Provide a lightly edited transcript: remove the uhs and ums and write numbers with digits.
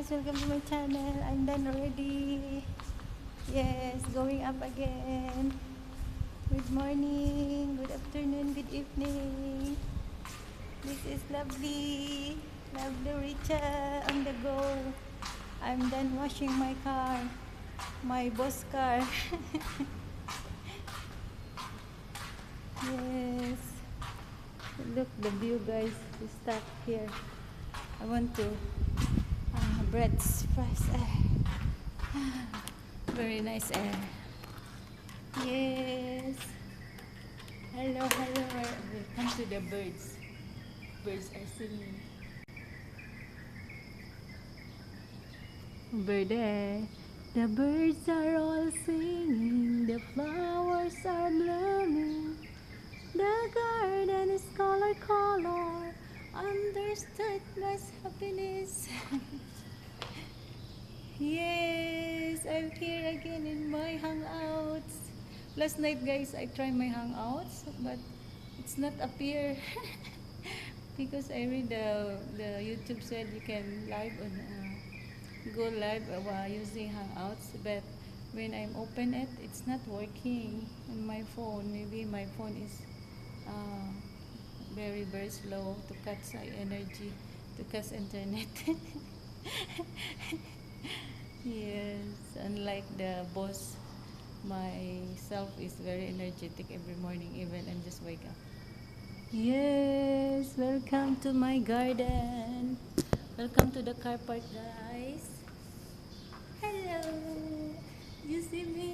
guys, welcome to my channel. I'm done already. Yes, going up again. Good morning, good afternoon, good evening. This is lovely Richa on the go. I'm done washing my car, my boss car. Yes, look the view, guys. We stop here. I want to breathe fresh air. Very nice air. Yes. Hello. Welcome to the birds. Birds are singing. Birthday. The birds are all singing. The flowers are blooming. The garden is color. Understood my happiness. Yes, I'm here again in my hangouts. Last night, guys, I tried my hangouts, but it's not appear because I read the YouTube said you can live on go live using hangouts, but when I'm open it, it's not working on my phone. Maybe my phone is uh, very slow to cut energy, to cut internet. Yes, unlike the boss, myself is very energetic every morning, even I'm just wake up. Yes, welcome to my garden. Welcome to the car park, guys. Hello. You see me?